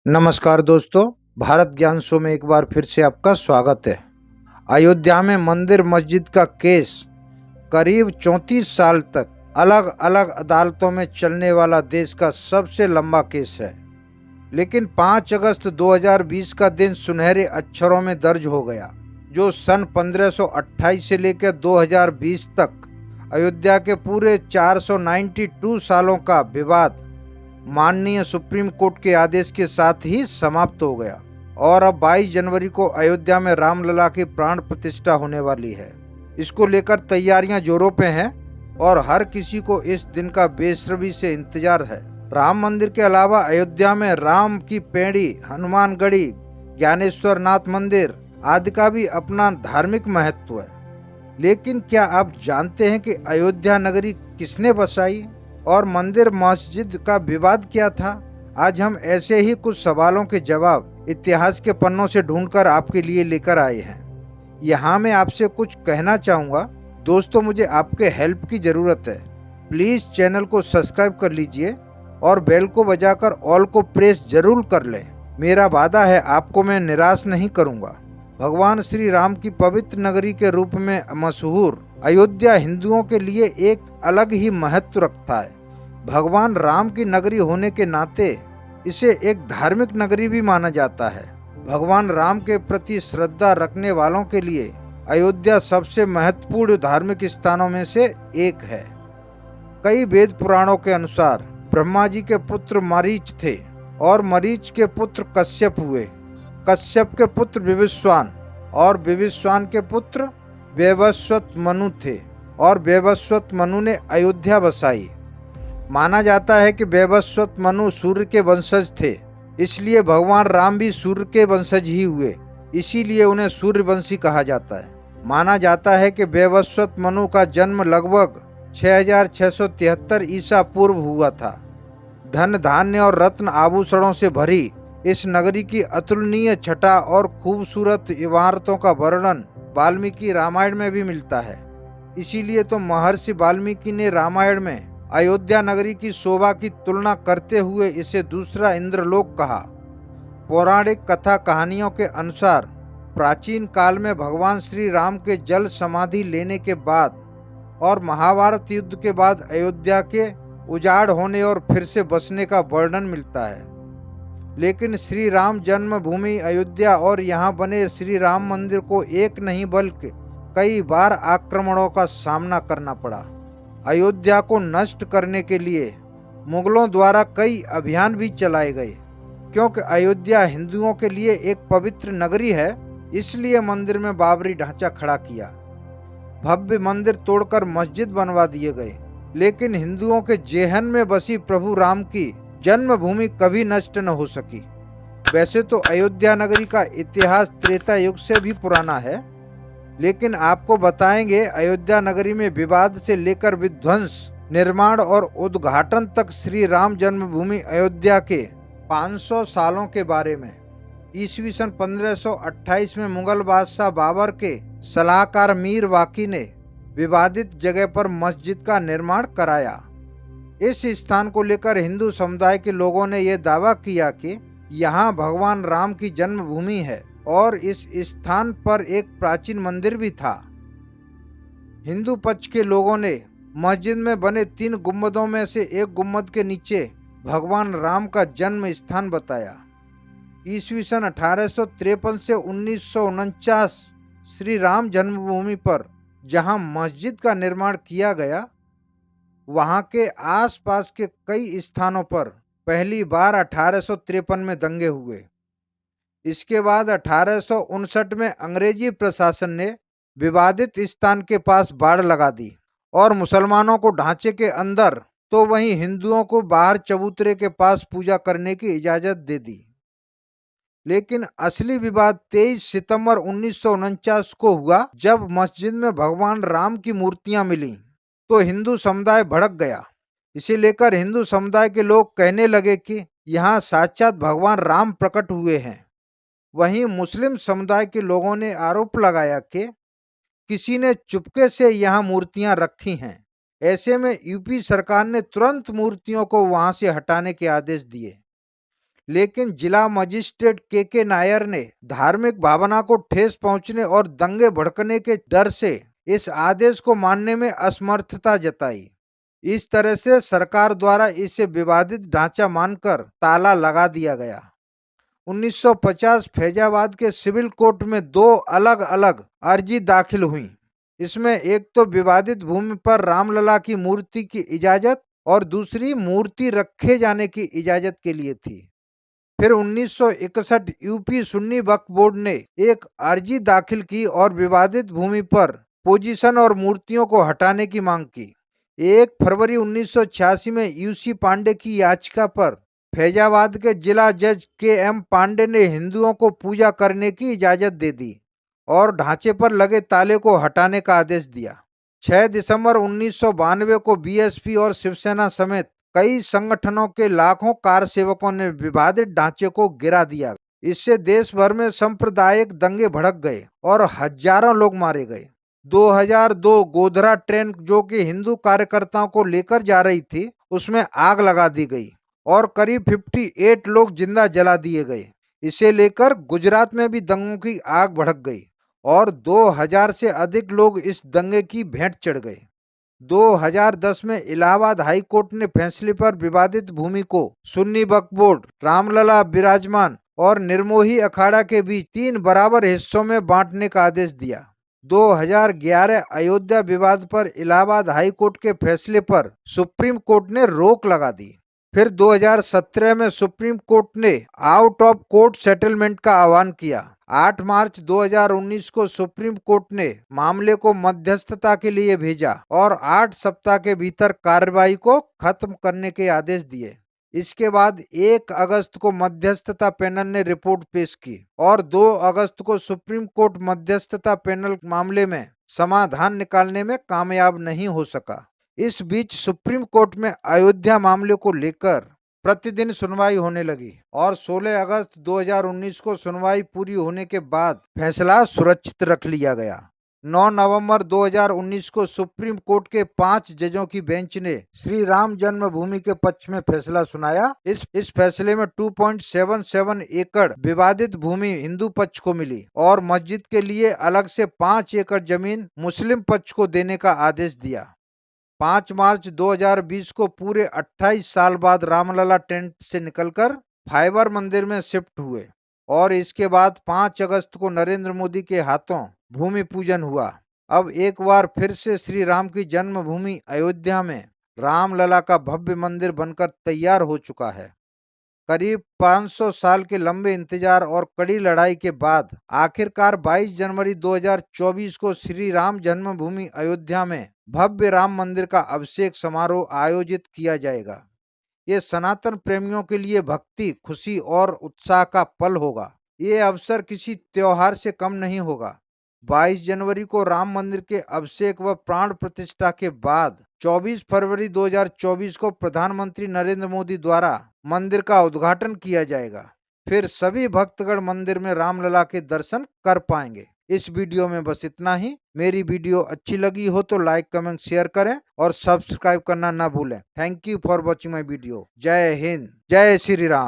नमस्कार दोस्तों, भारत ज्ञान शो में एक बार फिर से आपका स्वागत है। अयोध्या में मंदिर मस्जिद का केस करीब 34 साल तक अलग अलग अदालतों में चलने वाला देश का सबसे लंबा केस है। लेकिन 5 अगस्त 2020 का दिन सुनहरे अक्षरों में दर्ज हो गया, जो सन 1528 से लेकर 2020 तक अयोध्या के पूरे 492 सालों का विवाद माननीय सुप्रीम कोर्ट के आदेश के साथ ही समाप्त हो गया। और अब 22 जनवरी को अयोध्या में रामलला की प्राण प्रतिष्ठा होने वाली है। इसको लेकर तैयारियां जोरों पे हैं और हर किसी को इस दिन का बेसब्री से इंतजार है। राम मंदिर के अलावा अयोध्या में राम की पेड़ी, हनुमानगढ़ी, ज्ञानेश्वर नाथ मंदिर आदि का भी अपना धार्मिक महत्व है। लेकिन क्या आप जानते हैं कि अयोध्या नगरी किसने बसाई और मंदिर मस्जिद का विवाद क्या था? आज हम ऐसे ही कुछ सवालों के जवाब इतिहास के पन्नों से ढूंढकर आपके लिए लेकर आए हैं। यहाँ मैं आपसे कुछ कहना चाहूँगा। दोस्तों, मुझे आपके हेल्प की ज़रूरत है। प्लीज़ चैनल को सब्सक्राइब कर लीजिए और बेल को बजाकर ऑल को प्रेस जरूर कर लें। मेरा वादा है, आपको मैं निराश नहीं करूँगा। भगवान श्री राम की पवित्र नगरी के रूप में मशहूर अयोध्या हिंदुओं के लिए एक अलग ही महत्व रखता है। भगवान राम की नगरी होने के नाते इसे एक धार्मिक नगरी भी माना जाता है। भगवान राम के प्रति श्रद्धा रखने वालों के लिए अयोध्या सबसे महत्वपूर्ण धार्मिक स्थानों में से एक है। कई वेद पुराणों के अनुसार ब्रह्मा जी के पुत्र मरीच थे और मरीच के पुत्र कश्यप हुए। कश्यप के पुत्र विवस्वान और विवस्वान के पुत्र वैवस्वत मनु थे और वैवस्वत मनु ने अयोध्या बसाई। माना जाता है कि वैवस्वत मनु सूर्य के वंशज थे, इसलिए भगवान राम भी सूर्य के वंशज ही हुए, इसीलिए उन्हें सूर्यवंशी कहा जाता है। माना जाता है कि वैवस्वत मनु का जन्म लगभग 6673 ईसा पूर्व हुआ था। धन धान्य और रत्न आभूषणों से भरी इस नगरी की अतुलनीय छटा और खूबसूरत इमारतों का वर्णन वाल्मीकि रामायण में भी मिलता है। इसीलिए तो महर्षि वाल्मीकि ने रामायण में अयोध्या नगरी की शोभा की तुलना करते हुए इसे दूसरा इंद्रलोक कहा। पौराणिक कथा कहानियों के अनुसार प्राचीन काल में भगवान श्री राम के जल समाधि लेने के बाद और महाभारत युद्ध के बाद अयोध्या के उजाड़ होने और फिर से बसने का वर्णन मिलता है। लेकिन श्री राम जन्मभूमि अयोध्या और यहाँ बने श्री राम मंदिर को एक नहीं बल्कि कई बार आक्रमणों का सामना करना पड़ा। अयोध्या को नष्ट करने के लिए मुगलों द्वारा कई अभियान भी चलाए गए। क्योंकि अयोध्या हिंदुओं के लिए एक पवित्र नगरी है, इसलिए मंदिर में बाबरी ढांचा खड़ा किया। भव्य मंदिर तोड़कर मस्जिद बनवा दिए गए। लेकिन हिंदुओं के जेहन में बसी प्रभु राम की जन्मभूमि कभी नष्ट न हो सकी। वैसे तो अयोध्या नगरी का इतिहास त्रेता युग से भी पुराना है, लेकिन आपको बताएंगे अयोध्या नगरी में विवाद से लेकर विध्वंस, निर्माण और उद्घाटन तक श्री राम जन्मभूमि अयोध्या के 500 सालों के बारे में। ईस्वी सन 1528 में मुगल बादशाह बाबर के सलाहकार मीर वाकी ने विवादित जगह पर मस्जिद का निर्माण कराया। इस स्थान को लेकर हिंदू समुदाय के लोगों ने यह दावा किया कि यहाँ भगवान राम की जन्मभूमि है और इस स्थान पर एक प्राचीन मंदिर भी था। हिंदू पक्ष के लोगों ने मस्जिद में बने 3 गुम्बदों में से एक गुम्बद के नीचे भगवान राम का जन्म स्थान बताया। ईस्वी सन 1853 से 1949 श्री राम जन्मभूमि पर जहां मस्जिद का निर्माण किया गया, वहां के आसपास के कई स्थानों पर पहली बार 1853 में दंगे हुए। इसके बाद 1859 में अंग्रेजी प्रशासन ने विवादित स्थान के पास बाड़ लगा दी और मुसलमानों को ढांचे के अंदर तो वहीं हिंदुओं को बाहर चबूतरे के पास पूजा करने की इजाजत दे दी। लेकिन असली विवाद 23 सितंबर 1949 को हुआ, जब मस्जिद में भगवान राम की मूर्तियां मिली तो हिंदू समुदाय भड़क गया। इसे लेकर हिंदू समुदाय के लोग कहने लगे कि यहाँ साक्षात भगवान राम प्रकट हुए हैं। वहीं मुस्लिम समुदाय के लोगों ने आरोप लगाया कि किसी ने चुपके से यहाँ मूर्तियां रखी हैं। ऐसे में यूपी सरकार ने तुरंत मूर्तियों को वहां से हटाने के आदेश दिए। लेकिन जिला मजिस्ट्रेट के नायर ने धार्मिक भावना को ठेस पहुंचने और दंगे भड़कने के डर से इस आदेश को मानने में असमर्थता जताई। इस तरह से सरकार द्वारा इसे विवादित ढांचा मानकर ताला लगा दिया गया। 1950 फैजाबाद के सिविल कोर्ट में दो अलग अलग अर्जी दाखिल हुई। इसमें एक तो विवादित भूमि पर रामलला की मूर्ति की इजाजत और दूसरी मूर्ति रखे जाने की इजाजत के लिए थी। फिर 1961 यूपी सुन्नी वक्फ बोर्ड ने एक अर्जी दाखिल की और विवादित भूमि पर पोजीशन और मूर्तियों को हटाने की मांग की। 1 फरवरी 1986 में यूसी पांडे की याचिका पर फैजाबाद के जिला जज के पांडे ने हिंदुओं को पूजा करने की इजाजत दे दी और ढांचे पर लगे ताले को हटाने का आदेश दिया। 6 दिसंबर 1992 को बीएसपी और शिवसेना समेत कई संगठनों के लाखों कार सेवकों ने विवादित ढांचे को गिरा दिया। इससे देश भर में सांप्रदायिक दंगे भड़क गए और हजारों लोग मारे गए। 2002 गोधरा ट्रेन जो कि हिंदू कार्यकर्ताओं को लेकर जा रही थी, उसमें आग लगा दी गई और करीब 58 लोग जिंदा जला दिए गए। इसे लेकर गुजरात में भी दंगों की आग भड़क गई और 2000 से अधिक लोग इस दंगे की भेंट चढ़ गए। 2010 में इलाहाबाद हाई कोर्ट ने फैसले पर विवादित भूमि को सुन्नी वक्फ बोर्ड, रामलला विराजमान और निर्मोही अखाड़ा के बीच 3 बराबर हिस्सों में बांटने का आदेश दिया। 2011 अयोध्या विवाद पर इलाहाबाद हाई कोर्ट के फैसले पर सुप्रीम कोर्ट ने रोक लगा दी। फिर 2017 में सुप्रीम कोर्ट ने आउट ऑफ कोर्ट सेटलमेंट का आह्वान किया। 8 मार्च 2019 को सुप्रीम कोर्ट ने मामले को मध्यस्थता के लिए भेजा और 8 सप्ताह के भीतर कार्रवाई को खत्म करने के आदेश दिए। इसके बाद 1 अगस्त को मध्यस्थता पैनल ने रिपोर्ट पेश की और 2 अगस्त को सुप्रीम कोर्ट मध्यस्थता पैनल मामले में समाधान निकालने में कामयाब नहीं हो सका। इस बीच सुप्रीम कोर्ट में अयोध्या मामले को लेकर प्रतिदिन सुनवाई होने लगी और 16 अगस्त 2019 को सुनवाई पूरी होने के बाद फैसला सुरक्षित रख लिया गया। 9 नवंबर 2019 को सुप्रीम कोर्ट के 5 जजों की बेंच ने श्री राम जन्मभूमि के पक्ष में फैसला सुनाया। इस फैसले में 2.77 एकड़ विवादित भूमि हिंदू पक्ष को मिली और मस्जिद के लिए अलग से 5 एकड़ जमीन मुस्लिम पक्ष को देने का आदेश दिया। 5 मार्च 2020 को पूरे 28 साल बाद रामलला टेंट से निकलकर फाइबर मंदिर में शिफ्ट हुए और इसके बाद 5 अगस्त को नरेंद्र मोदी के हाथों भूमि पूजन हुआ। अब एक बार फिर से श्री राम की जन्मभूमि अयोध्या में रामलला का भव्य मंदिर बनकर तैयार हो चुका है। करीब 500 साल के लंबे इंतजार और कड़ी लड़ाई के बाद आखिरकार 22 जनवरी 2024 को श्री राम जन्मभूमि अयोध्या में भव्य राम मंदिर का अभिषेक समारोह आयोजित किया जाएगा। ये सनातन प्रेमियों के लिए भक्ति, खुशी और उत्साह का पल होगा। ये अवसर किसी त्योहार से कम नहीं होगा। 22 जनवरी को राम मंदिर के अभिषेक व प्राण प्रतिष्ठा के बाद 24 फरवरी 2024 को प्रधानमंत्री नरेंद्र मोदी द्वारा मंदिर का उद्घाटन किया जाएगा। फिर सभी भक्तगण मंदिर में रामलला के दर्शन कर पाएंगे। इस वीडियो में बस इतना ही। मेरी वीडियो अच्छी लगी हो तो लाइक, कमेंट, शेयर करें और सब्सक्राइब करना ना भूलें। Thank you for watching my video. जय हिंद, जय श्री राम।